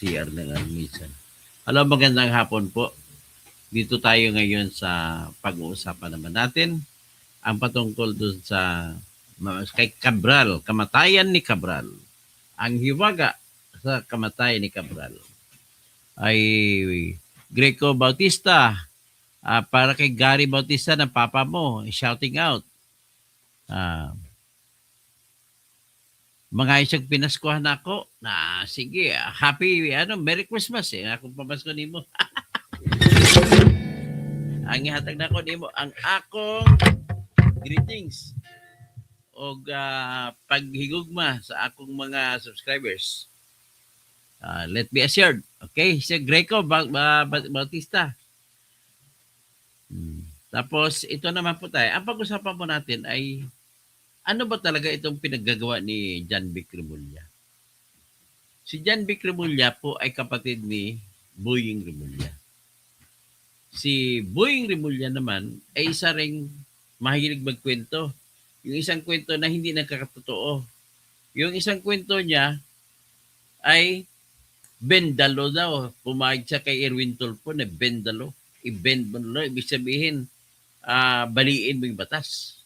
CR na nga minsan. Hello, magandang hapon po. Dito tayo ngayon sa pag-uusapan naman natin ang patungkol dun sa kay Cabral, kamatayan ni Cabral. Ang hiwaga sa kamatayan ni Cabral ay Greco Bautista. Para kay Gary Bautista ng papa mo, shouting out. Mga isang pinaskuhan ako na sige, happy Merry Christmas akong pamasko nimo. Ang ihatag nako nimo ang akong greetings o paghigugma sa akong mga subscribers. Let be assured. Okay, si Greco Bautista. Tapos ito naman po tayo. Ang pag-usapan po natin ay ano ba talaga itong pinaggagawa ni John Vic Remulla? Si John Vic Remulla po ay kapatid ni Boying Remulla. Si Boying Remulla naman ay isa ring mahilig magkwento. Yung isang kwento na hindi nagkakatotoo. Yung isang kwento niya ay bendalo daw. Pumayag siya kay Erwin Tulfo na bendalo. I-bend mo na. Ibig sabihin, baliin mo yung batas.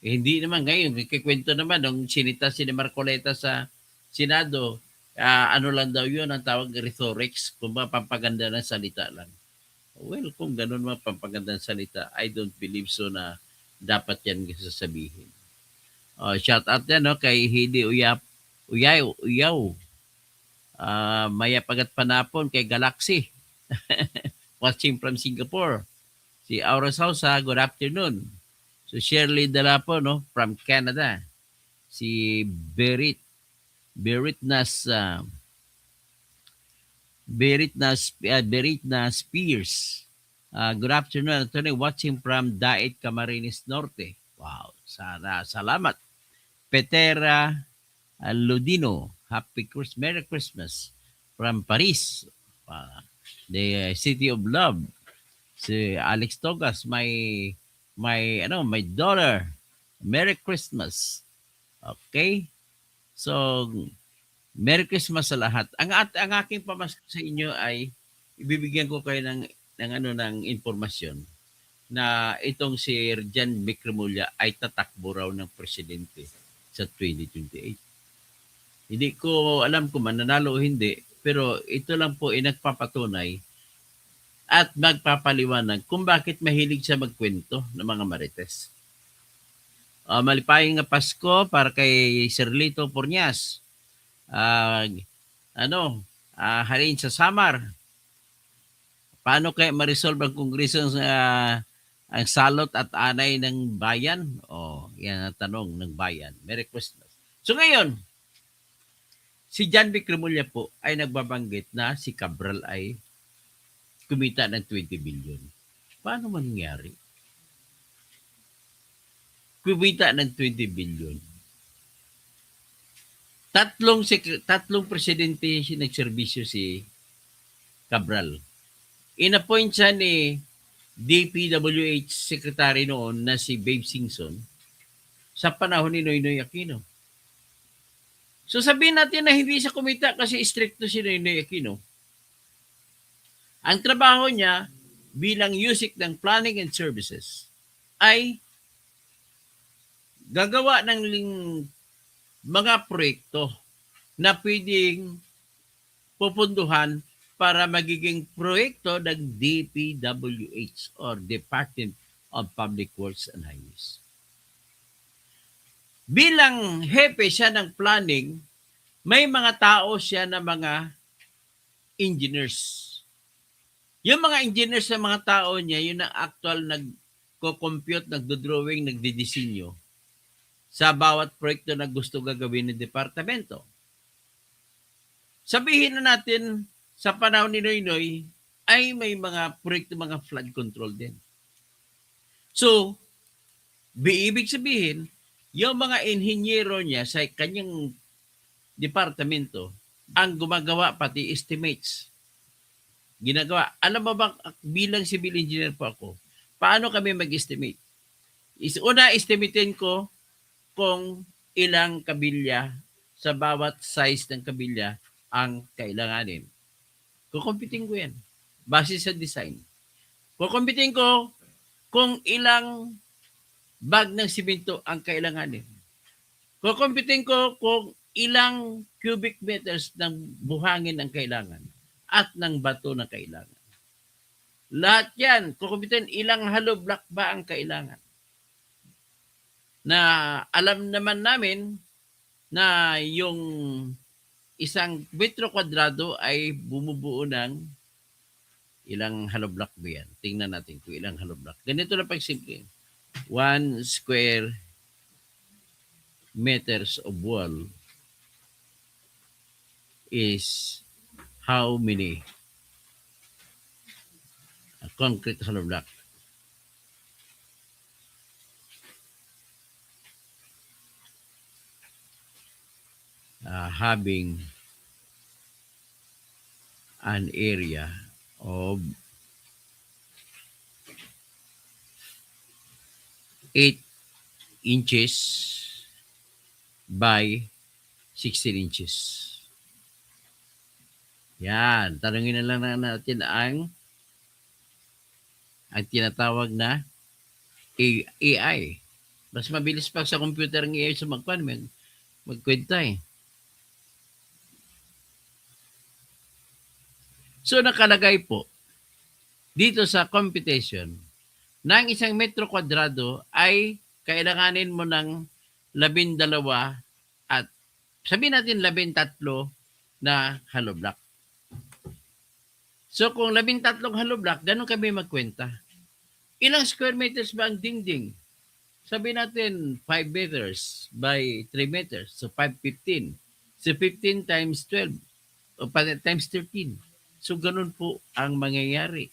Hindi naman ngayon. Kikwento naman nung sinita si Marcoleta sa Senado, ano lang daw yun ang tawag rhetorics, kung ba pampaganda ng salita lang. Well, kung ganun mga pampaganda ng salita, I don't believe so na dapat yan sasabihin. Shout out yan kay Hidi Uyaw. Maya Pagat Panapon kay Galaxy. Watching from Singapore. Si Aura Sausa, good afternoon. So Shirley Dalapo from Canada. Si Beritna Spears. Good afternoon, Anthony. Watching from Daet, Camarines Norte. Wow, salamat. Petera Ludino. Merry Christmas from Paris. The City of Love. Si Alex Togas, my daughter. Merry Christmas. Okay? So, Merry Christmas sa lahat. Ang aking pamasko sa inyo ay ibibigyan ko kayo ng impormasyon na itong si John Vic Remulla ay tatakbo raw ng presidente sa 2028. Hindi ko alam kung mananalo o hindi, pero ito lang po ay nagpapatunay at magpapaliwanag kung bakit mahilig siya magkwento ng mga marites. Malipayang nga Pasko para kay Sir Lito Pornias. Halin sa Samar. Paano kaya ma-resolve ang Kongreso ang salot at anay ng bayan? Yan ang tanong ng bayan. Merry Christmas. So ngayon, si John Vic Remulla po ay nagbabanggit na si Cabral ay kumita ng 20 billion. Paano mangyari? Kumita ng 20 billion. Tatlong presidente nagserbisyo si Cabral. Inappoint siya ni DPWH Secretary noon na si Babe Singson sa panahon ni Noynoy Aquino. So sabihin natin na hindi siya kumita kasi stricto si Noynoy Aquino. Ang trabaho niya bilang USIC ng Planning and Services ay gagawa ng mga proyekto na pwedeng pupunduhan para magiging proyekto ng DPWH or Department of Public Works and Highways. Bilang hepe siya ng planning, may mga tao siya na mga engineers. Yung mga engineers na mga tao niya, yun ang actual nagko-compute, nagdo-drawing, nagdidisenyo sa bawat proyekto na gusto gagawin ng departamento. Sabihin na natin, sa panahon ni Noynoy, ay may mga proyekto, mga flood control din. So, ibig sabihin, yung mga inhinyero niya sa kanyang departamento, ang gumagawa pati estimates. Ginagawa. Alam mo ba, bilang civil engineer po ako, paano kami mag-estimate? Una, estimatein ko kung ilang kabilya sa bawat size ng kabilya ang kailanganin. Kukumpitin ko yan. Base sa design. Kukumpitin ko kung ilang bag ng simento ang kailanganin. Kukumpitin ko kung ilang cubic meters ng buhangin ang kailangan at ng bato na kailangan. Lahat yan, kukumpitin ilang hollow block ba ang kailangan. Na alam naman namin na yung isang metro kwadrado ay bumubuo ng ilang hollow block ba yan? Tingnan natin kung ilang hollow block. Ganito na pagsimple. 1 square meters of wall is how many concrete hollow block? Having an area of 8 inches by 16 inches. Yan. Tanungin na lang natin ang tinatawag na AI. Mas mabilis pa sa computer ng AI sa magkwenta eh. So nakalagay po dito sa computation na ang isang metro kwadrado ay kailanganin mo ng 12 at sabihin natin 13 na hollow block. So kung 13 hollow block, ganun kami magkwenta. Ilang square meters ba ang dingding? Sabihin natin 5 meters by 3 meters. So 515. So 15 times 12 o times 13. So ganun po ang mangyayari.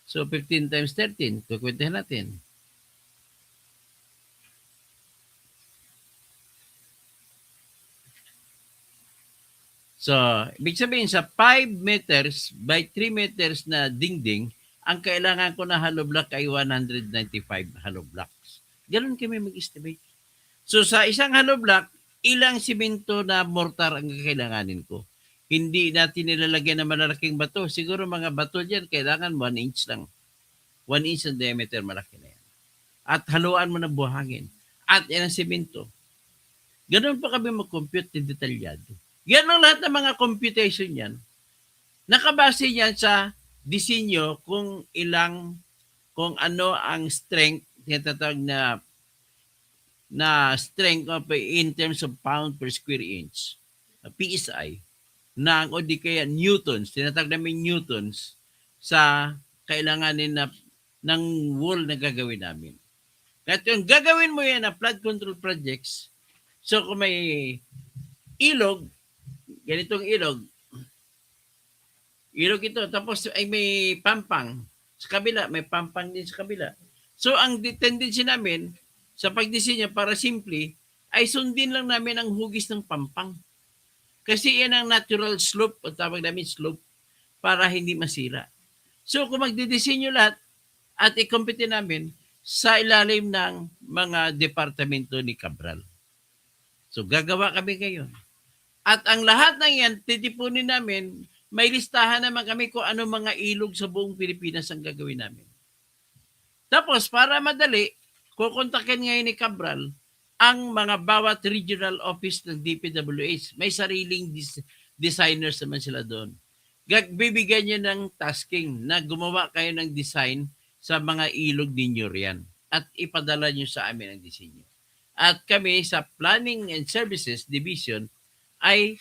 So 15 times 13, kukwentahin natin. So, ibig sabihin sa 5 meters by 3 meters na dingding, ang kailangan ko na hollow block ay 195 hollow blocks. Ganun kami mag-estimate. So, sa isang hollow block, ilang simento na mortar ang kailanganin ko? Hindi natin nilalagyan ng malalaking bato. Siguro mga bato dyan, kailangan 1 inch lang. 1 inch ang diameter, malaki na yan. At haluan mo ng buhangin. At yan ang simento. Ganun pa kami mag-compute ng detalyado. Yan ang lahat ng mga computation yan. Nakabase yan sa disenyo kung ano ang strength, tinatawag na strength of in terms of pound per square inch, PSI, o di kaya newtons, tinatawag namin newtons sa kailanganin ng wall na gagawin namin. At yung gagawin mo yan na flood control projects, so kung may ilog, ganitong ilog ito, tapos ay may pampang sa kabila, may pampang din sa kabila. So ang tendency namin sa pagdisenyo para simple ay sundin lang namin ang hugis ng pampang. Kasi yan ang natural slope, o tawag namin slope, para hindi masira. So kung magdidisenyo lahat at i-compute namin sa ilalim ng mga departamento ni Cabral. So gagawa kami ngayon. At ang lahat ng yan, titipunin namin, may listahan naman kami kung ano mga ilog sa buong Pilipinas ang gagawin namin. Tapos, para madali, kukontakin ngayon ni Cabral ang mga bawat regional office ng DPWH. May sariling designers naman sila doon. Bibigyan niyo ng tasking na gumawa kayo ng design sa mga ilog ninyo riyan at ipadala niyo sa amin ang disenyo. At kami sa Planning and Services Division ay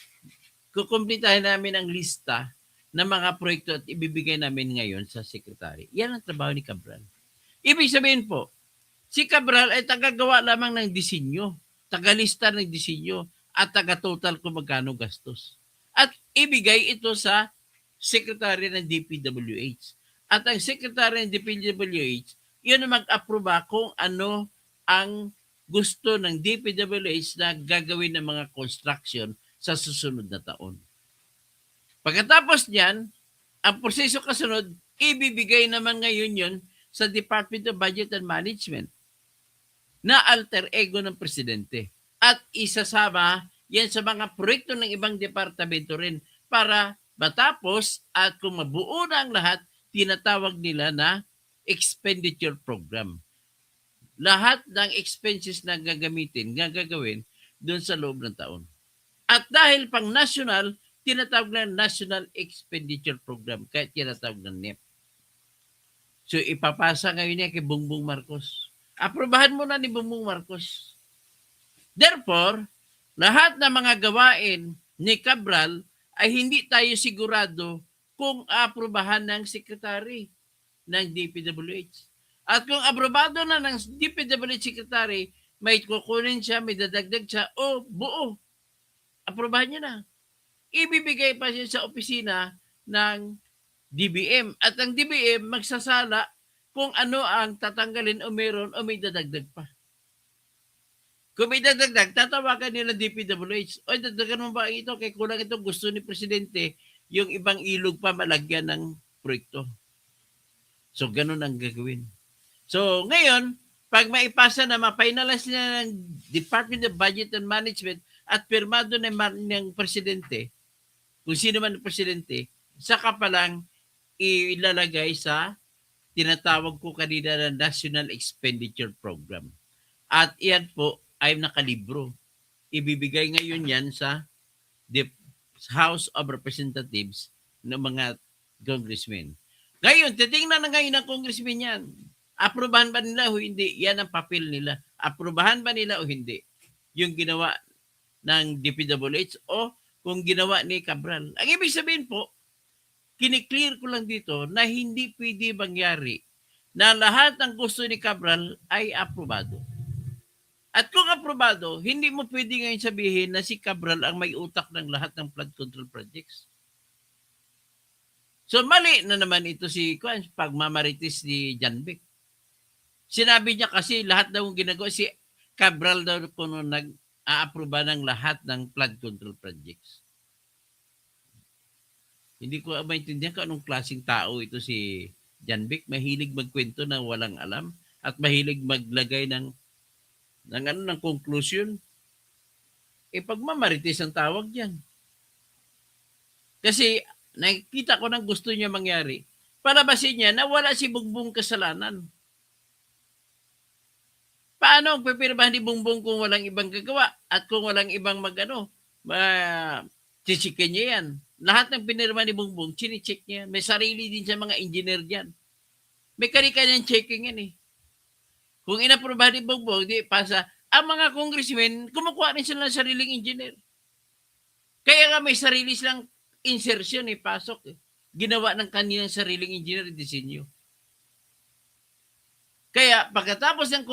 kukumplitahin namin ang lista ng mga proyekto at ibibigay namin ngayon sa sekretary. Yan ang trabaho ni Cabral. Ibig sabihin po, si Cabral ay tagagawa lamang ng disenyo, tagalista ng disenyo, at taga-total kung magkano gastos. At ibigay ito sa sekretary ng DPWH. At ang sekretary ng DPWH, yun ang mag-aproba kung ano ang gusto ng DPWH na gagawin ng mga construction sa susunod na taon. Pagkatapos niyan, ang proseso kasunod, ibibigay naman ngayon yun sa Department of Budget and Management na alter ego ng presidente. At isasama yan sa mga proyekto ng ibang departamento rin para matapos at kung mabuo na ang lahat, tinatawag nila na expenditure program. Lahat ng expenses na gagawin doon sa loob ng taon. At dahil pang national, tinatawag na National Expenditure Program, kaya tinatawag na NEP. So ipapasa ngayon niya kay Bongbong Marcos. Aprobahan mo na ni Bongbong Marcos. Therefore, lahat ng mga gawain ni Cabral ay hindi tayo sigurado kung aprobahan ng sekretary ng DPWH. At kung aprobado na ng DPWH secretary, may kukunin siya, may dadagdag siya, o buo. Aprobahan niya na. Ibibigay pa siya sa opisina ng DBM. At ang DBM magsasala kung ano ang tatanggalin o meron o may dadagdag pa. Kung may dadagdag, tatawagan nila DPWH. O, dadagdagan mo ba ito? Kaya kulang ito, gusto ni Presidente yung ibang ilog pa malagyan ng proyekto. So, ganun ang gagawin. So, ngayon, pag maipasa na, ma-finalize na ng Department of Budget and Management at pirmado ng Presidente, kung sino man ang Presidente, saka pa lang ilalagay sa tinatawag ko kanina na National Expenditure Program. At iyan po ay nakalibro. Ibibigay ngayon yan sa House of Representatives ng mga congressmen. Ngayon, titingnan na ngayon ng congressmen yan. Aprobahan ba nila o hindi? Yan ang papel nila. Aprobahan ba nila o hindi? Yung ginawa ng DPWH o kung ginawa ni Cabral. Ang ibig sabihin po, kiniklear ko lang dito na hindi pwede mangyari na lahat ng gusto ni Cabral ay aprobado. At kung aprobado, hindi mo pwede ngayon sabihin na si Cabral ang may utak ng lahat ng flood control projects. So mali na naman ito si pagmamarites ni John Vic. Sinabi niya kasi lahat daw ginagawa si Cabral daw kung nag-aaproba ng lahat ng flood control projects. Hindi ko maintindihan kung anong klaseng tao ito si John Vic. Mahilig magkwento na walang alam at mahilig maglagay ng conclusion. Pagmamarites ang tawag diyan. Kasi nakikita ko ng gusto niya mangyari. Palabasin niya na wala si Bongbong kasalanan. Paano ang pipirmahan ni Bongbong kung walang ibang gagawa at kung walang ibang chichikin niya yan. Lahat ng pinirma ni Bongbong, chinicheck niya yan. May sarili din siya mga engineer dyan. May kani-kanyang checking yan eh. Kung inaprobahan ni Bongbong, di pasa, ang mga congressmen, kumukuha rin sila ng sariling engineer. Kaya nga may sarili silang insertion eh, pasok eh. Ginawa ng kanilang sariling engineer disenyo. Kaya pagkatapos ng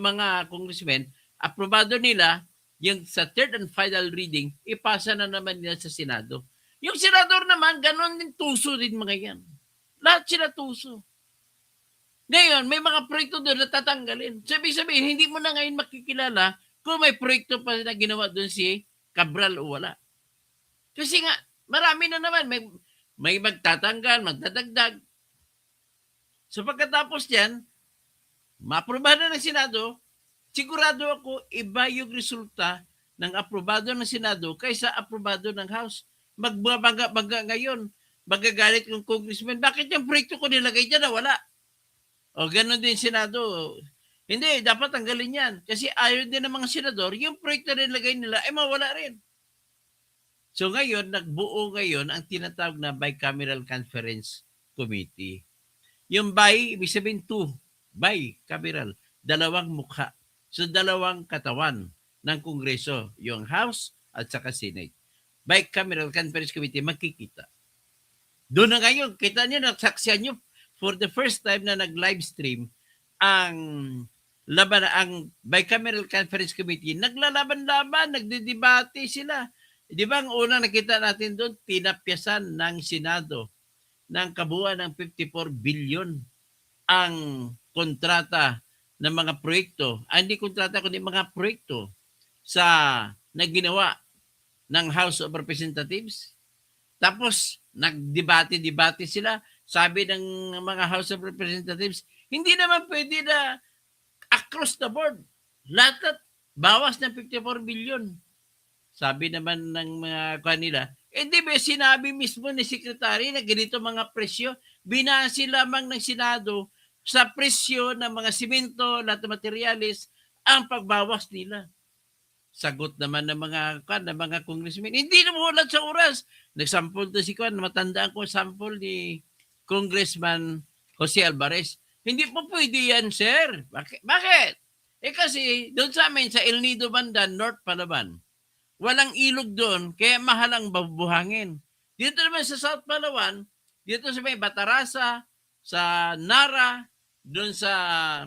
mga congressmen, aprobado nila yung sa third and final reading, ipasa na naman nila sa Senado. Yung senador naman, ganon din tuso din mga yan. Lahat sila tuso. Ngayon, may mga proyekto doon na tatanggalin. Sabi-sabihin, hindi mo na ngayon makikilala kung may proyekto pa na ginawa doon si Cabral o wala. Kasi nga, marami na naman. May magtatanggal, magdadagdag. So pagkatapos yan, maaprobahan na ng Senado, sigurado ako iba yung resulta ng aprobado ng Senado kaysa aprobado ng House. Magbabaga ngayon, magagalit yung congressman. Bakit yung proyekto ko nilagay dyan na wala? O gano'n din Senado. Hindi, dapat tanggalin yan. Kasi ayaw din ng mga senador, yung proyekto na nilagay nila ay mawala rin. So ngayon, nagbuo ngayon ang tinatawag na Bicameral Conference Committee. Yung bi, ibig sabihin bicameral, dalawang mukha. So dalawang katawan ng Kongreso, yung House at saka Senate. Bicameral Conference Committee, magkikita. Doon na ngayon, kita niyo, nasaksiyan niyo for the first time na nag-live stream ang Bicameral Conference Committee, naglalaban-laban, nagdidebate sila. Di ba ang una nakita natin doon, tinapyasan ng Senado ng kabuuan ng 54 billion ang kontrata ng mga proyekto. Hindi kontrata kundi mga proyekto na ginawa ng House of Representatives. Tapos nagdebate sila. Sabi ng mga House of Representatives, hindi naman pwede na across the board. Lahat bawas ng 54 billion. Sabi naman ng mga kanila, Di ba sinabi mismo ni Secretary na ganito mga presyo, binase lamang ng Senado sa presyo ng mga simento, lahat ng materyales, ang pagbawas nila. Sagot naman ng mga congressmen, hindi namulat sa oras. Nagsample to si Kwan, matandaan ko sample ni Congressman Jose Alvarez. Hindi po pwede yan, sir. Bakit? Kasi doon sa amin, sa El Nido banda, North Palawan, walang ilog doon, kaya mahal ang buhangin. Dito naman sa South Palawan, dito sa may Batarasa, sa Nara, doon sa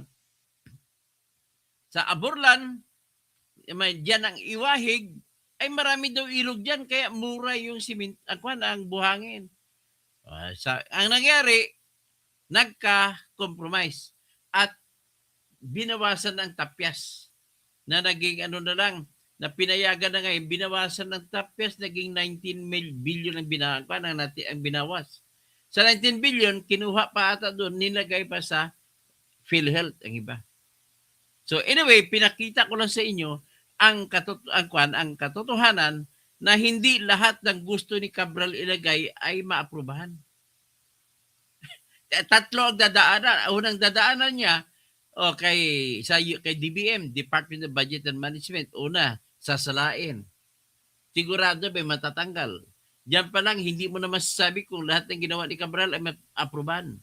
Aburlan, may diyan ang Iwahig, ay marami daw ilog diyan kaya mura yung ang buhangin. Ang nangyari, nagka-compromise at binawasan ng tapyas na naging ano na lang, na pinayagan na ngayon, binawasan ng tapyas, naging 19 billion ang binawas. Sa 19 billion, kinuha pa ata doon, nilagay pa sa PhilHealth ang iba. So anyway, pinakita ko lang sa inyo ang katotohanan na hindi lahat ng gusto ni Cabral ilagay ay maaprubahan. Tatlo ang dadaanan. Unang dadaanan niya, kay DBM, Department of Budget and Management, una, sasalain. Sigurado may matatanggal. Diyan pa lang, hindi mo na masasabi kung lahat ng ginawa ni Cabral ay aprubahan.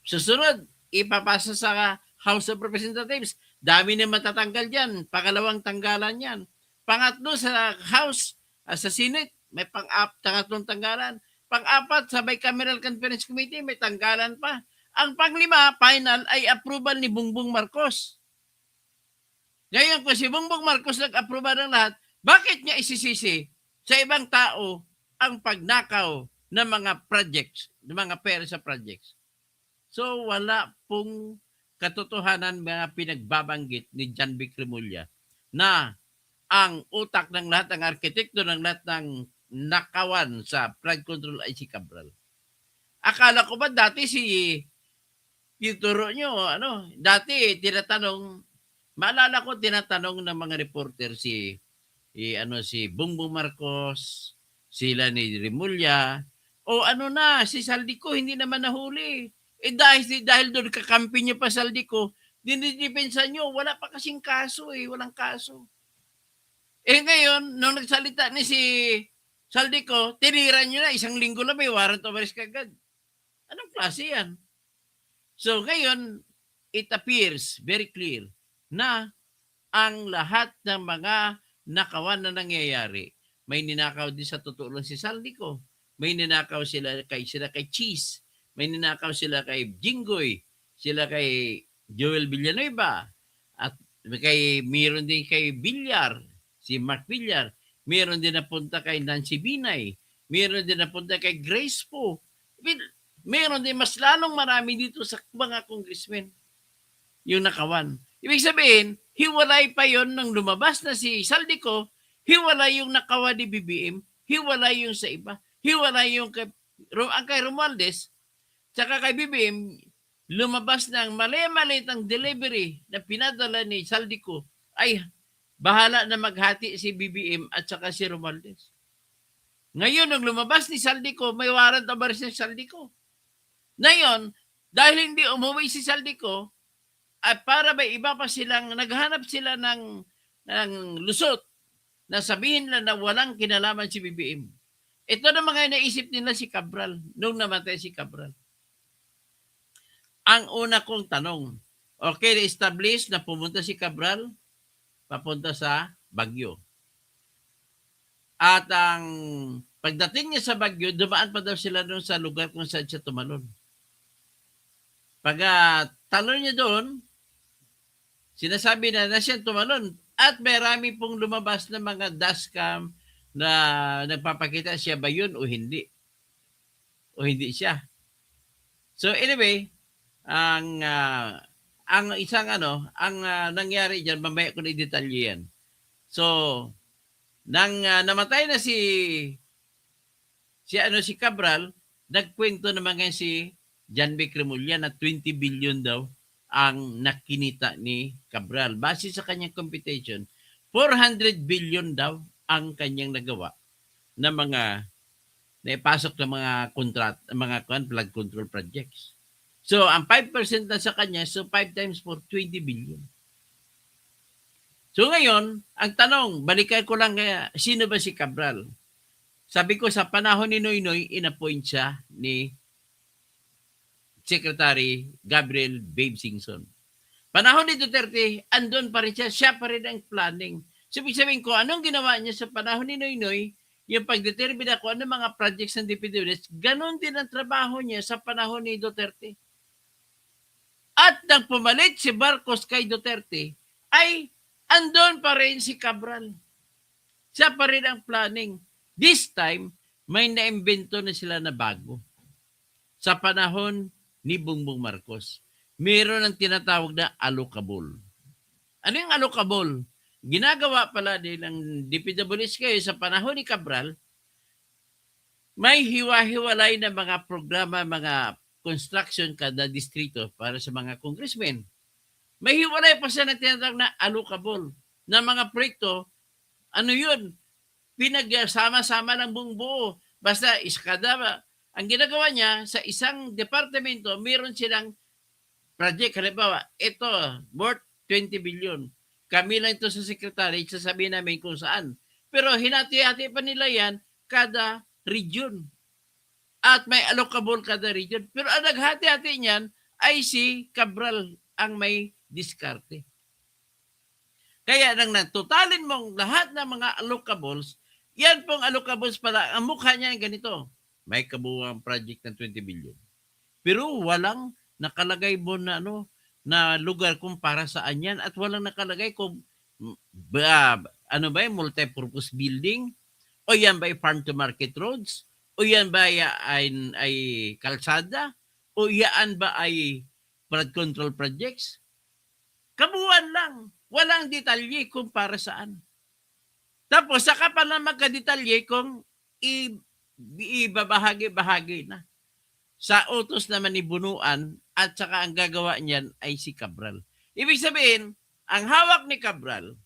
Susunod, ipapasa sa House of Representatives. Dami na matatanggal dyan. Pangalawang tanggalan yan. Pangatlo sa House, sa Senate, may pangatlong tanggalan. Pang-apat, sa Bicameral Conference Committee, may tanggalan pa. Ang panglima, final, ay approval ni Bongbong Marcos. Ngayon, kung si Bongbong Marcos nag-aproba ng lahat, bakit niya isisisi sa ibang tao ang pagnakaw ng mga projects, ng mga pera sa projects? So, wala pong katotohanan mga pinagbabanggit ni John Vic Remulla na ang utak ng lahat ng arkitekto, ng lahat ng nakawan sa flood control ay si Cabral. Akala ko ba dati yung turo nyo, dati tinatanong, maalala ko tinatanong ng mga reporter si Bongbong Marcos, sila ni Remulla, si Saldico hindi naman nahuli. Dahil doon kakampi niyo pa Saldico, dinidepensa nyo, wala pa kasing kaso walang kaso. Ngayon, nung nagsalita ni si Saldico, tinira nyo na, 1 linggo na may warrant of arrest kagad. Anong klase yan? So ngayon, it appears very clear na ang lahat ng mga nakawan na nangyayari, may ninakaw din sa totoo lang si Saldico, may ninakaw sila kay Cheese, may ninakaw sila kay Jinggoy, sila kay Joel Villanueva, at meron din kay Villar, si Mark Villar, meron din napunta kay Nancy Binay, meron din napunta kay Grace Po, meron din mas lalong marami dito sa mga congressmen yung nakawan. Ibig sabihin, hiwalay pa yon nang lumabas na si Saldico, hiwalay yung nakawan ni BBM, hiwalay yung sa iba, hiwalay yung kay Romualdez, tsaka kay BBM, lumabas ng mali-maliit ang delivery na pinadala ni Saldico, ay bahala na maghati si BBM at saka si Romualdez. Ngayon, nung lumabas ni Saldico, may warrant of arrest ni Saldico. Ngayon, dahil hindi umuwi si Saldico, at para ba iba pa silang, naghanap sila ng lusot na sabihin nila na walang kinalaman si BBM. Ito na mga naisip nila si Cabral, nung namatay si Cabral. Ang una kong tanong, okay, establish na pumunta si Cabral, papunta sa Baguio. At ang pagdating niya sa Baguio, dumaan pa daw sila doon sa lugar kung saan siya tumalon. Pag talon niya doon, sinasabi na siya tumalon at marami pong lumabas na mga dashcam na nagpapakita siya ba yun o hindi. O hindi siya. So anyway, ang isang ang nangyari diyan, mamaya ko na i-detalye yan. So, nang namatay na si Cabral, nagkwento naman ngayon si John Vic Remulla na 20 billion daw ang nakinita ni Cabral. Base sa kanyang computation, 400 billion daw ang kanyang nagawa na mga na ipasok ng mga flood control projects. So, ang 5% na sa kanya, so 5 times for 20 billion. So ngayon, ang tanong, balikan ko lang kaya, sino ba si Cabral? Sabi ko, sa panahon ni Noynoy, inappoint siya ni Secretary Gabriel Babe Singson. Panahon ni Duterte, andun pa rin siya pa rin ang planning. So, ibig sabihin ko, anong ginawa niya sa panahon ni Noynoy, yung pagdetermina ko ano mga projects ng DPWH, ganun din ang trabaho niya sa panahon ni Duterte. At nang pumalit si Marcos kay Duterte, ay andun pa rin si Cabral. Siya pa rin ang planning. This time, may naimbento na sila na bago. Sa panahon ni Bongbong Marcos, meron ang tinatawag na allocable. Ano yung allocable? Ginagawa pala din ng DPWH kayo sa panahon ni Cabral, may hiwa-hiwalay na mga programa, mga construction kada distrito para sa mga congressmen. May hiwalay pa siya na tinatawag na allocable na mga proyekto. Ano yun? Pinagsama-sama ng buong buo. Basta iskada, ang ginagawa niya sa isang departamento, meron silang project. Halimbawa, ito, worth 20 billion. Kami lang ito sa secretary, sasabihin namin kung saan. Pero hinati-hati pa nila yan kada region. At may allocable kada region. Pero ang naghati-hati niyan ay si Cabral ang may diskarte. Kaya nang natutalin mong lahat ng mga allocables, yan pong allocables pala, ang mukha niya ganito. May kabuuang project ng 20 billion. Pero walang nakalagay mo na na lugar kung para saan yan at walang nakalagay kung multi-purpose building o yan ba ay farm to market roads o yan ba ay kalsada o yan ba ay flood control projects. Kabuuan lang. Walang detalye kung para saan. Tapos, saka pa na magkadetalye kung ibabahagi-bahagi na. Sa utos naman ni Bunuan at saka ang gagawa niyan ay si Cabral. Ibig sabihin, ang hawak ni Cabral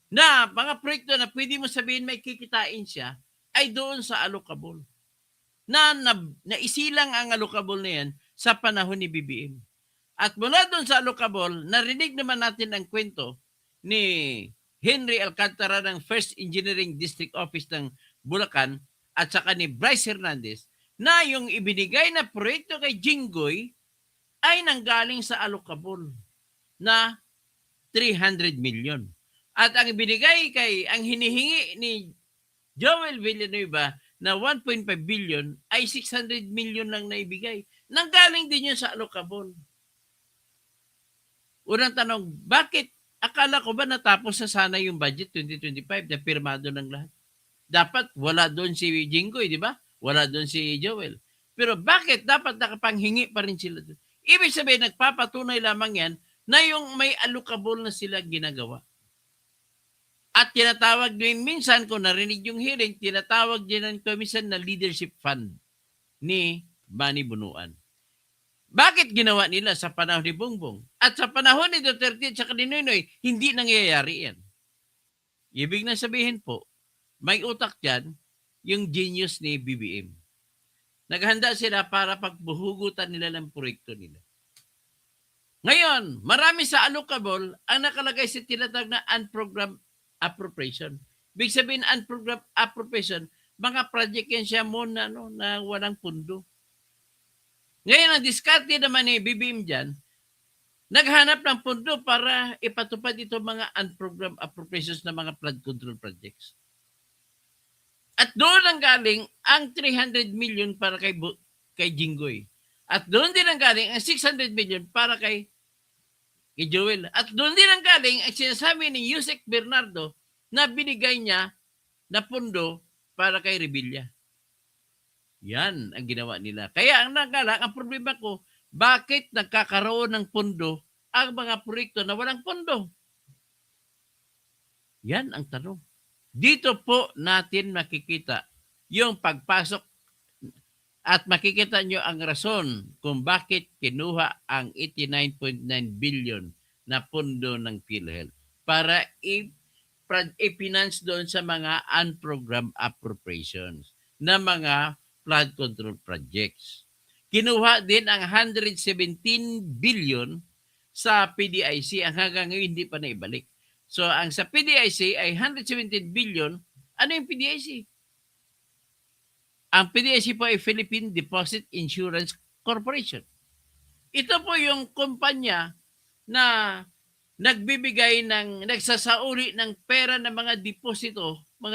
na mga proyekto na pwede mo sabihin may kikitain siya ay doon sa allocable. Naisilang ang allocable na yan sa panahon ni BBM. At mula doon sa allocable, narinig naman natin ang kwento ni Henry Alcantara ng First Engineering District Office ng Bulacan at saka ni Bryce Hernandez na yung ibinigay na proyekto kay Jinggoy ay nanggaling sa allocable na 300 million. At ang hinihingi ni Joel Villanueva na 1.5 billion ay 600 million lang na ibigay. Nanggaling din yun sa allocable. Unang tanong, bakit akala ko ba natapos na sana yung budget 2025 na pirmado ng lahat? Dapat wala doon si Jinggoy, di ba? Wala doon si Joel. Pero bakit dapat nakapanghingi pa rin sila doon? Ibig sabihin, nagpapatunay lamang yan na yung may allocable na sila ginagawa. At tinatawag din minsan, kung narinig yung hearing, tinatawag din ng commission na leadership fund ni Manny Bunuan. Bakit ginawa nila sa panahon ni Bongbong? At sa panahon ni Duterte at saka ni Noynoy, hindi nangyayari yan. Ibig na sabihin po, may utak dyan yung genius ni BBM. Naghanda sila para pagbuhugutan nila ng proyekto nila. Ngayon, marami sa allocable ang nakalagay sa tinatawag na unprogrammed appropriation. Ibig sabihin, unprogrammed appropriation, mga project yan siya mo na walang pundo. Ngayon, ang diskarte naman ni BBM dyan, naghanap ng pundo para ipatupad ito mga unprogrammed appropriations na mga flood control projects. At doon ang galing ang 300 million para kay Jinggoy. At doon din ang galing ang 600 million para kay Joel. At doon din ang galing ang sinasabi ni Yusek Bernardo na binigay niya na pundo para kay Revilla. Yan ang ginawa nila. Kaya ang problema ko, bakit nagkakaroon ng pundo ang mga proyekto na walang pundo? Yan ang tanong. Dito po natin makikita yung pagpasok at makikita nyo ang rason kung bakit kinuha ang 89.9 billion na pundo ng PhilHealth para i-finance doon sa mga unprogrammed appropriations. na mga flood control projects. Kinuha din ang 117 billion sa PDIC ang hanggang ngayon hindi pa naibalik. So ang sa PDIC ay 117 billion. Ano yung PDIC? Ang PDIC po ay Philippine Deposit Insurance Corporation. Ito po yung kumpanya na nagsasauli ng pera ng mga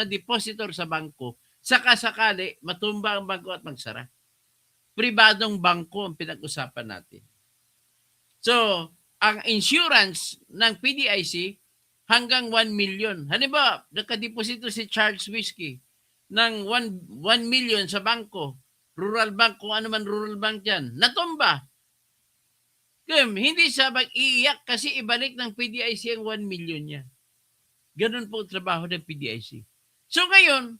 depositor sa bangko, sakasakali matumba ang bangko at magsara. Pribadong bangko ang pinag-usapan natin. So, ang insurance ng PDIC hanggang 1 million. Halimbawa, nakadeposito si Charles Whiskey ng 1 million sa bangko, rural bank, kung ano man rural bank yan, natumba. Hindi siya mag-iiyak kasi ibalik ng PDIC ang 1 million niya. Ganun po ang trabaho ng PDIC. So ngayon,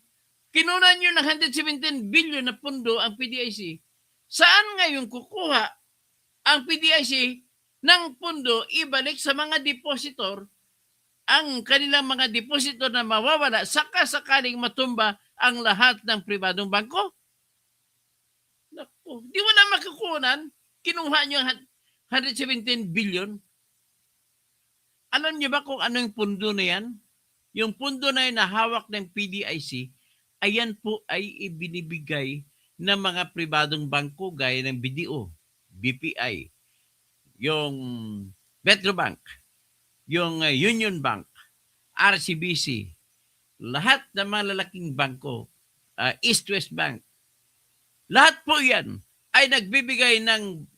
kinunan nyo ng 117 billion na pundo ang PDIC. Saan ngayon kukuha ang PDIC ng pundo ibalik sa mga depositor ang kanilang mga depositor na mawawala sakasakaling matumba ang lahat ng pribadong bangko? Naku, di wala makukunan. Kinuha nyo 117 billion. Alam niyo ba kung ano yung pundo na yan? Yung pundo na yun na hawak ng PDIC, ayan po ay ibinibigay ng mga pribadong bangko gaya ng BDO, BPI, yung Metrobank, yung Union Bank, RCBC, lahat ng mga lalaking bangko, East West Bank, lahat po yan ay nagbibigay ng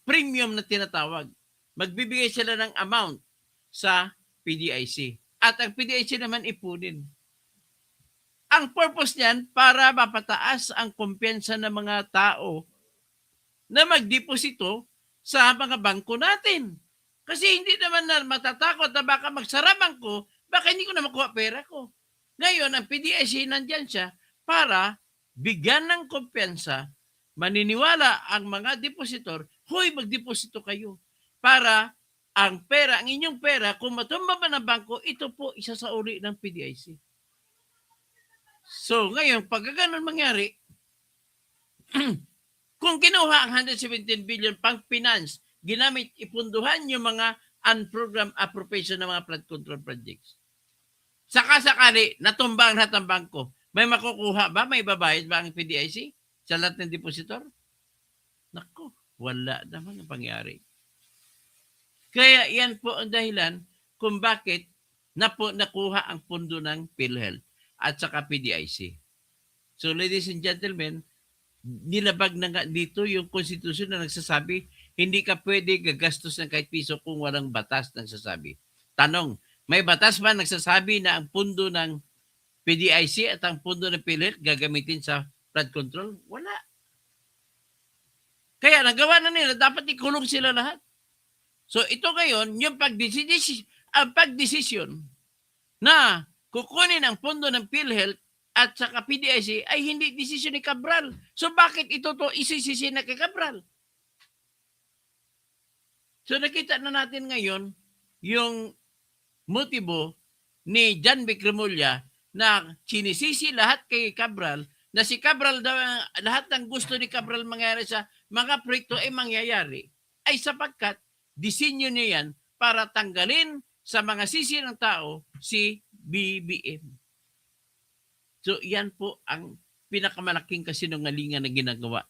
premium na tinatawag. Magbibigay sila ng amount sa PDIC. At ang PDIC naman ipunin. Ang purpose niyan para mapataas ang kumpiyansa ng mga tao na magdeposito sa mga bangko natin. Kasi hindi naman na matatakot na baka magsara bangko, baka hindi ko na makuha pera ko. Ngayon, ang PDIC nandyan siya para bigyan ng kumpiyansa, maniniwala ang mga depositor, hoy, magdeposito kayo para ang pera, ang inyong pera, kung matumba ba ng bangko, ito po isa sa uri ng PDIC. So, ngayon, pag ganun mangyari, kung kinuha ang 117 billion pang finance, ginamit, ipunduhan yung mga unprogrammed appropriation ng mga flood control projects. Sakasakali, natumba ang lahat ng bangko, may makukuha ba? May babayad ba ang PDIC sa lahat ng depositor? Naku, wala naman ang pangyari. Kaya yan po ang dahilan kung bakit nakuha ang pundo ng PhilHealth at saka PDIC. So ladies and gentlemen, nilabag na nga dito yung konstitusyon na nagsasabi hindi ka pwede gagastos ng kahit piso kung walang batas nagsasabi. Tanong, may batas ba nagsasabi na ang pundo ng PDIC at ang pundo ng PhilHealth gagamitin sa flood control? Wala. Kaya nagawa na nila, dapat ikulong sila lahat. So ito ngayon, yung pagdesisyon na kukunin ang pundo ng PhilHealth at saka PDIC ay hindi desisyon ni Cabral. So bakit ito to isisisi na kay Cabral? So nakita na natin ngayon yung motibo ni John Vic Remulla na sinisisi lahat kay Cabral, na si Cabral daw, lahat ng gusto ni Cabral mangyari sa mga proyekto ay mangyayari, ay sapagkat disenyo niya yan para tanggalin sa mga sisi ng tao si BBM. So yan po ang pinakamalaking kasinungalingan na ginagawa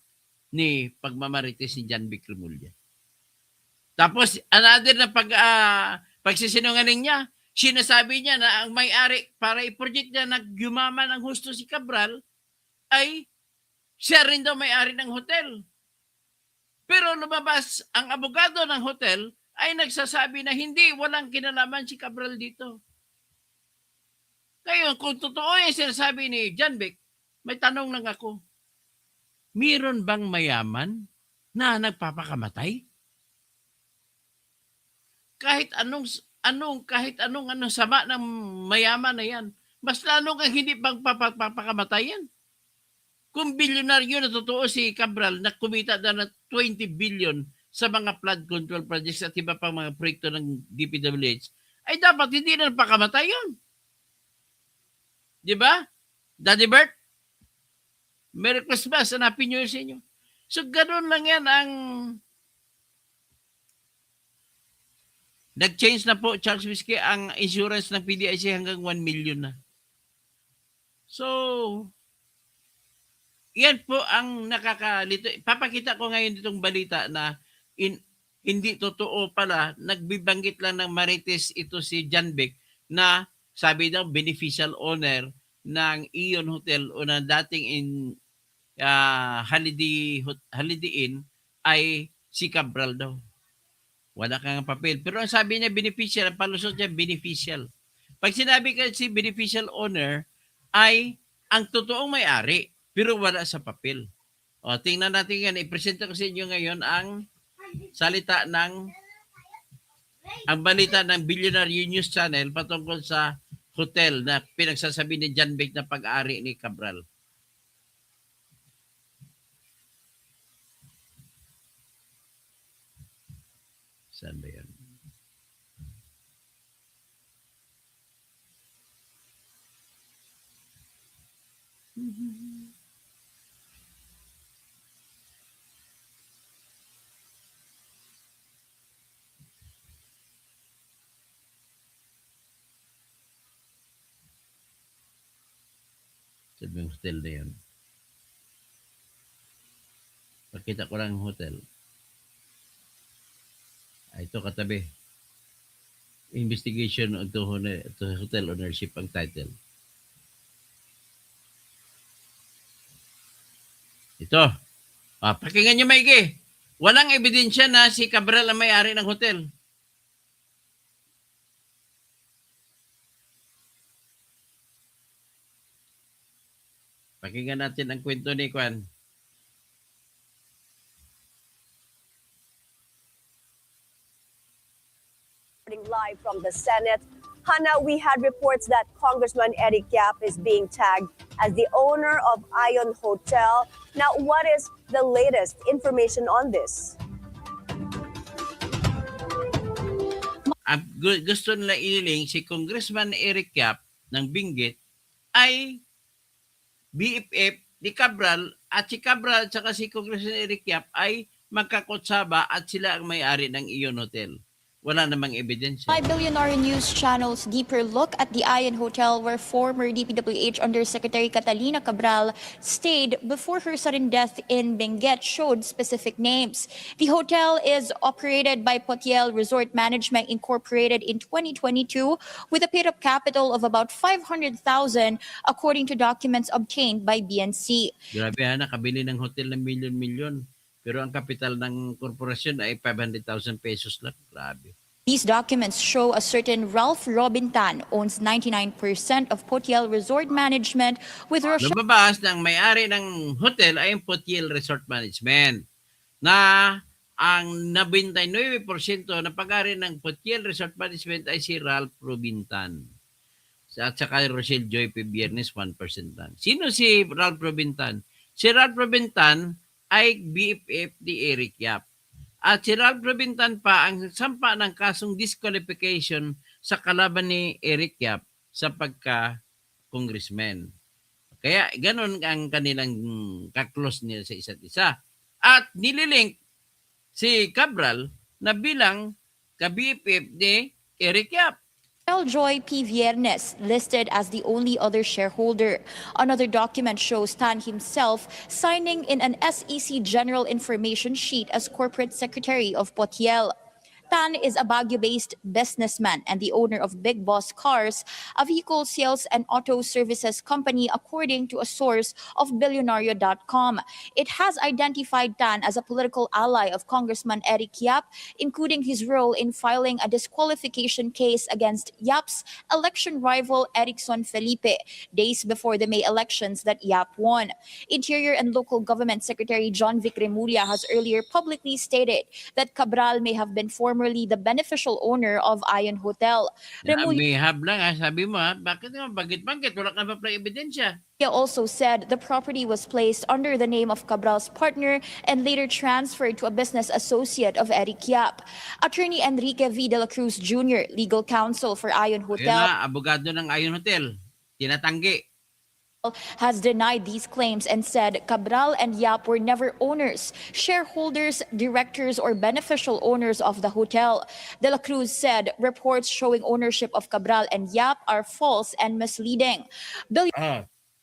ni pagmamarites ni John Vic Remulla. Tapos another na pagsisinungaling niya, sinasabi niya na ang may-ari para i-project niya na yumaman ang husto si Cabral ay siya rin daw may-ari ng hotel. Pero lumabas ang abogado ng hotel ay nagsasabi na hindi, walang kinalaman si Cabral dito. Ngayon, kung totoo yung sinasabi ni John Vic, may tanong lang ako, meron bang mayaman na nagpapakamatay? Kahit anong sama ng mayaman na yan, mas lalo kang hindi pang papakamatay yan. Kung bilyonaryo na totoo si Cabral na kumita na ng 20 billion sa mga flood control projects at iba pang mga proyekto ng DPWH, ay dapat hindi na napakamatay yun. Di ba? Daddy Bert, Merry Christmas and Happy New Year sa inyo. So, ganun lang yan ang nag-change na po, Charles Whiskey, ang insurance ng PDIC hanggang 1 million na. So, yan po ang nakakalito. Papakita ko ngayon itong balita na hindi totoo pala, nagbibanggit lang ng Marites ito si John Beck na sabi daw beneficial owner ng Ion Hotel o na dating in Holiday Inn ay si Cabral daw. Wala kang papel. Pero ang sabi niya beneficial, ang palusot niya beneficial. Pag sinabi kasi beneficial owner ay ang totoong may-ari pero wala sa papel. O, tingnan natin yan. I-present ko sa inyo ngayon ang salita ng ang balita ng Billionaire News Channel patungkol sa hotel na pinagsasabi ni John Beck na pag-ari ni Cabral. Saan ba yan? Sabi yung hotel na yan. Pakita ko lang ang hotel. Ito katabi. Investigation of the hotel ownership ang title. Ito. Pakinggan nyo maigi. Walang ebidensya na si Cabral ang may-ari ng hotel. Pakinggan natin ang kwento ni Kwan. Live from the Senate. Hannah, we had reports that Congressman Eric Yap is being tagged as the owner of Ion Hotel. Now, what is the latest information on this? Gusto nila iniling si Congressman Eric Yap ng Benguet ay BFF ni Cabral at si Cabral at saka si Congressman Eric Yap ay magkakotsaba at sila ang may-ari ng Ion Hotel. Wala namang ebidensya. My Billionaire News Channel's deeper look at the Ion Hotel where former DPWH Undersecretary Catalina Cabral stayed before her sudden death in Benguet showed specific names. The hotel is operated by Potiel Resort Management Incorporated in 2022 with a paid-up capital of about 500,000 according to documents obtained by BNC. Grabe nakabili ng hotel ng milyon-milyon. Pero ang kapital ng korporasyon ay 500,000 pesos lang. Grabe. These documents show a certain Ralph Robintan owns 99% of Potiel Resort Management with Rochelle. Lumabas ng may-ari ng hotel ay ang Potiel Resort Management na ang 99% na pag-ari ng Potiel Resort Management ay si Ralph Robintan. At saka Rochelle Joy P. Biernes 1% lang. Sino si Ralph Robintan? Si Ralph Robintan ay BFF ni Eric Yap. At si Ralph Robintan pa ang sampa ng kasong disqualification sa kalaban ni Eric Yap sa pagka-congressman. Kaya ganun ang kanilang kaklose nila sa isa't isa. At nililink si Cabral na bilang ka-BFF ni Eric Yap. Joy P. Viernes listed as the only other shareholder. Another document shows Tan himself signing in an SEC General Information Sheet as Corporate Secretary of Potiel. Tan is a Baguio-based businessman and the owner of Big Boss Cars, a vehicle sales and auto services company according to a source of Billionario.com. It has identified Tan as a political ally of Congressman Eric Yap, including his role in filing a disqualification case against Yap's election rival Erickson Felipe, days before the May elections that Yap won. Interior and Local Government Secretary John Vic Remulla has earlier publicly stated that Cabral may have been formerly the beneficial owner of Ion Hotel. May hablang sabi mo bakit naman bagit-bagit? Wala ka ba pala ebidensya? He also said the property was placed under the name of Cabral's partner and later transferred to a business associate of Eric Yap. Attorney Enrique V. de la Cruz Jr., legal counsel for Ion Hotel. Abogado ng Ion Hotel. Tinatanggi. has denied these claims and said Cabral and Yap were never owners, shareholders, directors, or beneficial owners of the hotel. De la Cruz said reports showing ownership of Cabral and Yap are false and misleading.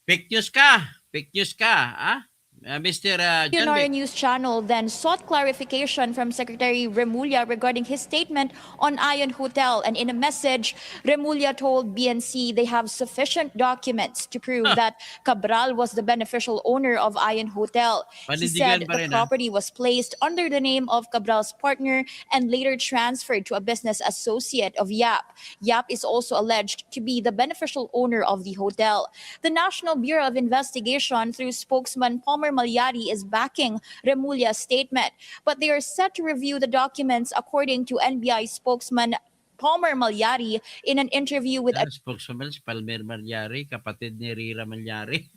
Fake news ka. Fake news ka. Mr. John Billionaire Vic. News Channel then sought clarification from Secretary Remulla regarding his statement on Ion Hotel, and in a message, Remulla told BNC they have sufficient documents to prove that Cabral was the beneficial owner of Ion Hotel. He Panindigan said pa the rin, property was placed under the name of Cabral's partner and later transferred to a business associate of Yap. Yap is also alleged to be the beneficial owner of the hotel. The National Bureau of Investigation, through spokesman Palmer Malyari, is backing Remulla's statement, but they are set to review the documents, according to NBI spokesman Palmer Malyari in an interview with Spokesman si Palmer Malyari, kapatid ni Rira Malyari.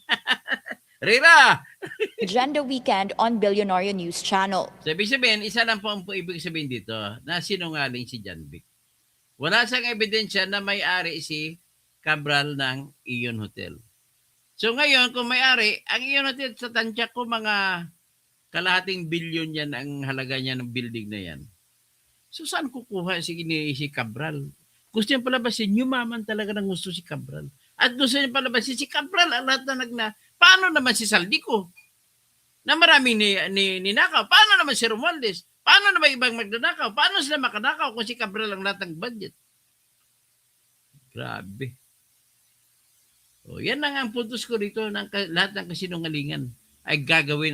Rira! Agenda Weekend on Billionaire News Channel. So, ibig sabihin, isa lang po ang ibig sabihin dito na sinungaling si John Vic. Wala siyang ebidensya na may-ari si Cabral ng Ion Hotel. So ngayon, kung may-ari, ang Ion Hotel sa tansya ko, mga kalahating bilyon yan ang halaga niya ng building na yan. So saan kukuha si Cabral? Gusto niya palabasin, yumaman talaga ng gusto si Cabral. At gusto niya palabasin si Cabral, ang lahat na paano naman si Saldico? Na maraming ninakaw. Paano naman si Romualdez? Paano naman ibang magnanakaw? Paano sila makanakaw kung si Cabral ang lahat ng budget? Grabe. O, yan lang ang puntos ko rito. Lahat ng kasinungalingan ay gagawin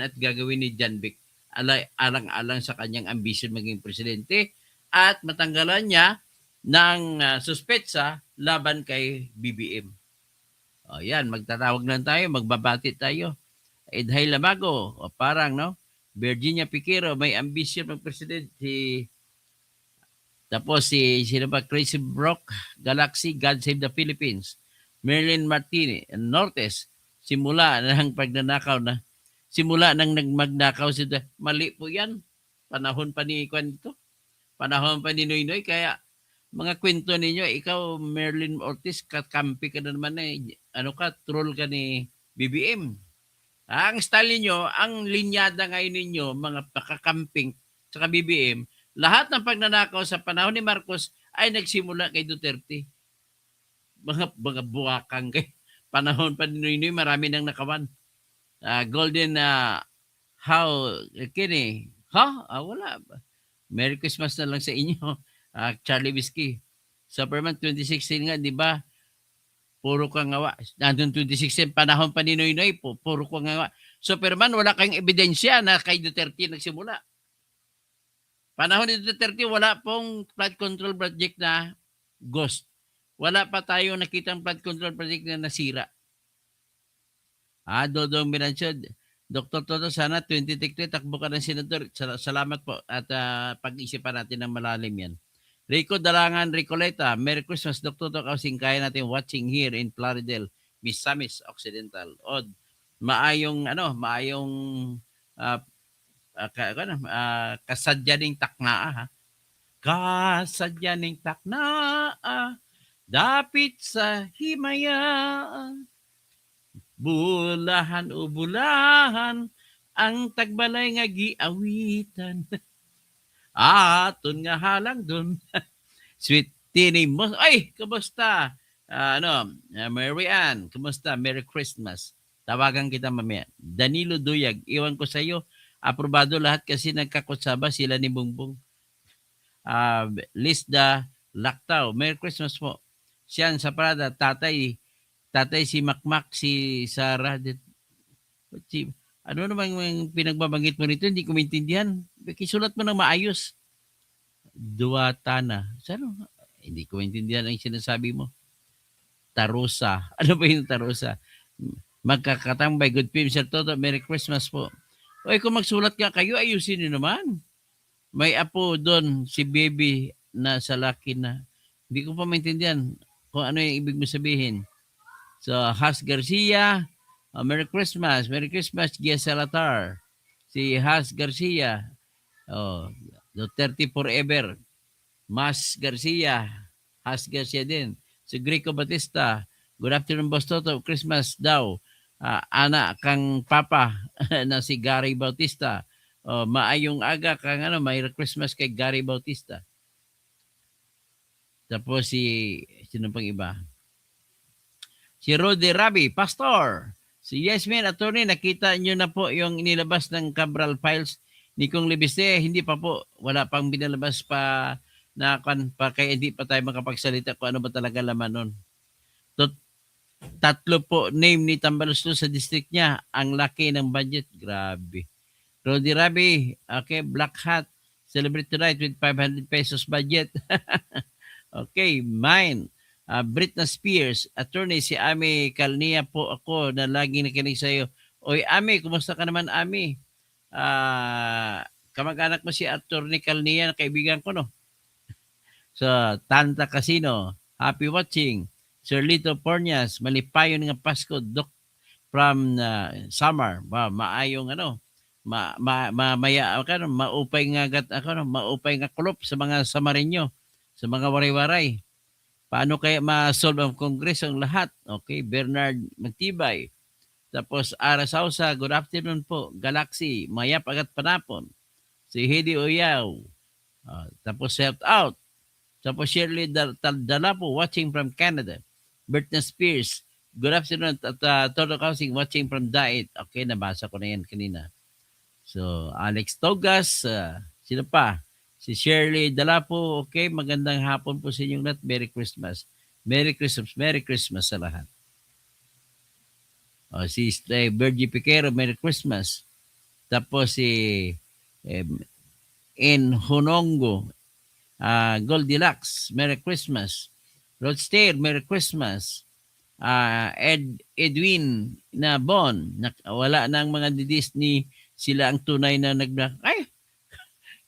ni John Vic alang-alang sa kanyang ambisyon maging presidente at matanggalan niya ng suspetsa laban kay BBM. O, yan, magtatawag lang tayo, magbabati tayo. Edhay Lamago, o parang, no? Virginia Piquero, may ambisyon magpresidente. Tapos sino ba? Crazy Brock, Galaxy, God Save the Philippines. Marilyn Martinez, Nortes, simula ng nagmagnakaw sila. Mali po yan. Panahon pa ni Noynoy. Kaya mga kwento ninyo, ikaw, Marilyn Ortiz, kakampi ka na naman troll ka ni BBM. Ang style niyo, ang linyada ngayon ninyo, mga pakakamping sa BBM, lahat ng pagnanakaw sa panahon ni Marcos ay nagsimula kay Duterte. Mga buwakang kay panahon pa ni Noynoy, marami nang nakawan. Golden wala. Merry Christmas na lang sa inyo. Charlie Whiskey. Superman 2016 nga, di ba? Puro kang ngawa. Nandun 2016, panahon pa ni Noynoy, puro kang ngawa. Superman, wala kang ebidensya na kay Duterte nagsimula. Panahon ni Duterte, wala pong flood control project na ghost. Wala pa tayo nakitang flood control project na nasira. Dodong Binansod, Dr. Toto, sana 2023 takbo ka ng senador. Salamat po at pag-isipan natin ng malalim yan. Rico Dalangan Ricoleta, Merry Christmas, Dr. Toto, kasing kaya natin watching here in Plaridel, Misamis Occidental. Maayong kasadyaning taknaa, ha? Kasadyaning taknaa, dapit sa himaya, bulahan o bulahan, ang tagbalay nga giawitan. Aton nga halang dun. Sweet Tini mo. Ay, kumusta? Mary Ann, kumusta? Merry Christmas. Tawagan kita mamaya. Danilo Duyag, iwan ko sa iyo. Aprobado lahat kasi nagkakutsaba sila ni Bungbong. Lisda Lactao, Merry Christmas po. Siyan sa Prada, tatay si Makmak, si Sarah. Ano naman yung pinagbabanggit mo nito? Hindi ko maintindihan. Kisulat mo ng maayos. Duatana. Sano? Hindi ko maintindihan ang sinasabi mo. Tarusa. Ano ba yung Tarusa? Magkakatambay. Good PM, Sir Toto. Merry Christmas po. Oy, kung magsulat ka kayo, ayusin nyo naman. May apo doon, si baby na sa laki na. Hindi ko pa maintindihan kung ano yung ibig mo sabihin. So, Has Garcia, Merry Christmas. Merry Christmas, Gia Salatar. Si Has Garcia. Duterte Forever. Mas Garcia. Has Garcia din. Si Greco Batista. Good afternoon, Boss Toto. Christmas daw. ana kang papa na si Gary Bautista. Maayong aga kang Merry Christmas kay Gary Bautista. Tapos sino pang iba? Si Rodi Rabi, Pastor. Si Yasmin Attorney, nakita nyo na po yung inilabas ng Cabral Files ni Kong Libiste. Hindi pa po. Wala pang binalabas pa na kaya hindi pa tayo makapagsalita kung ano ba talaga laman nun. Tatlo po name ni Tambaluslo sa district niya. Ang laki ng budget. Grabe. Rodi Rabi, okay, Black Hat. Celebrate tonight with 500 pesos budget. Okay, mine. Britney Spears, attorney si Ami Kalnia po ako na laging nakinig sa iyo. Oy, Ami, kumusta ka naman, Ami? Kamag-anak mo si attorney Kalnia, kaibigan ko, no? So, Tanta Casino, happy watching. Sir Lito Pornias, malipayon nga Pasko, Doc from Samar. Maayong maupay maupay nga kulop sa mga Samarinyo, sa mga waray-waray. Paano kaya ma-solve ang Kongreso ang lahat? Okay, Bernard Magtibay. Tapos Ara Sausa, good afternoon po. Galaxy, mayap agat panapon. Si Hedi Oyaw. Tapos shout out. Tapos Shirley Dalapo, watching from Canada. Britney Spears, good afternoon. At Todo Housing, watching from Daet. Okay, nabasa ko na yan kanina. So, Alex Togas, sino pa? Si Shirley Dalapo, okay, magandang hapon po sa inyong lahat. Merry Christmas. Merry Christmas, Merry Christmas sa lahat. Si Virgie Piquero, Merry Christmas. Tapos si In Honongo, Goldilocks, Merry Christmas. Rodstair, Merry Christmas. Edwin na Bon, wala na ang mga Disney, sila ang tunay na ay,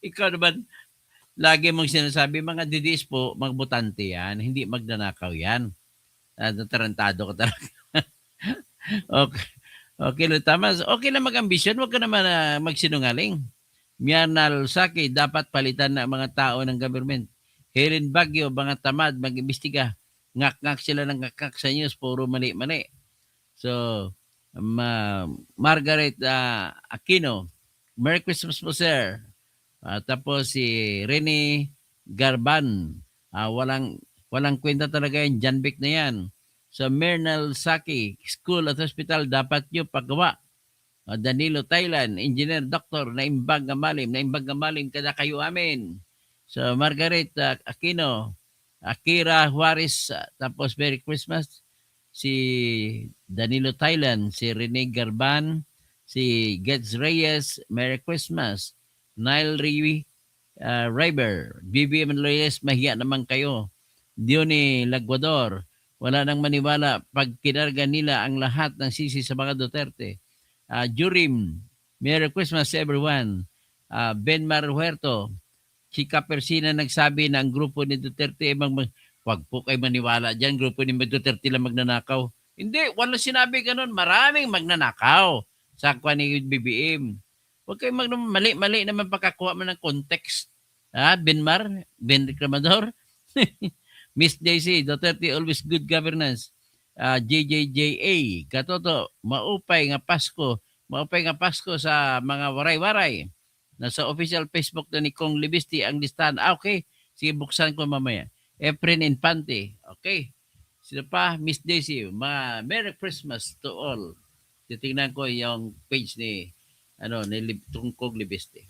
ikaw naman, lagi mong sinasabi, mga didis po, magbutante yan, hindi magnanakaw yan. Tarantado ka talaga. Okay. Okay, tama. Okay na mag-ambisyon, huwag ka naman magsinungaling. Mianal Saki, dapat palitan na mga tao ng government. Helen Baguio, mga tamad, mag-imbestiga. Ngak-ngak sila ng ngak sa news, puro mali-mali. So, Margaret Aquino, Merry Christmas po, sir. Tapos si Rene Garban, walang kwenta talaga yung Janbic na yan. So Mernal Saki, school at hospital dapat nyo paggawa. Danilo Thailand, engineer, doctor, naimbag nga malim kada kayo amin. So Margaret Aquino, Akira Juarez, tapos Merry Christmas. Si Danilo Thailand, si Rene Garban, si Gets Reyes, Merry Christmas. Nile River, BBM Loyes, mahiya naman kayo. Diony Laguador, wala nang maniwala pag kinarga nila ang lahat ng sisi sa mga Duterte. Jurim, Merry Christmas everyone. Benmar Huerto, Chika Persina nagsabi na ang grupo ni Duterte, wag po kayo maniwala dyan, grupo ni Duterte lang magnanakaw. Hindi, wala sinabi ganun, maraming magnanakaw sa kwa ni BBM. Huwag kayo mali-mali naman pagkakuha mo ng context. Benmar, Ben Reclamador, Miss Daisy, Duterte, always good governance. JJJA, Katoto, maupay nga Pasko sa mga waray-waray. Nasa official Facebook na ni Kong Libisti ang listahan. Okay, sige buksan ko mamaya. Efren Infante, okay. Sino pa? Miss Daisy, Merry Christmas to all. Titingnan ko yung page ni Kong Libiste.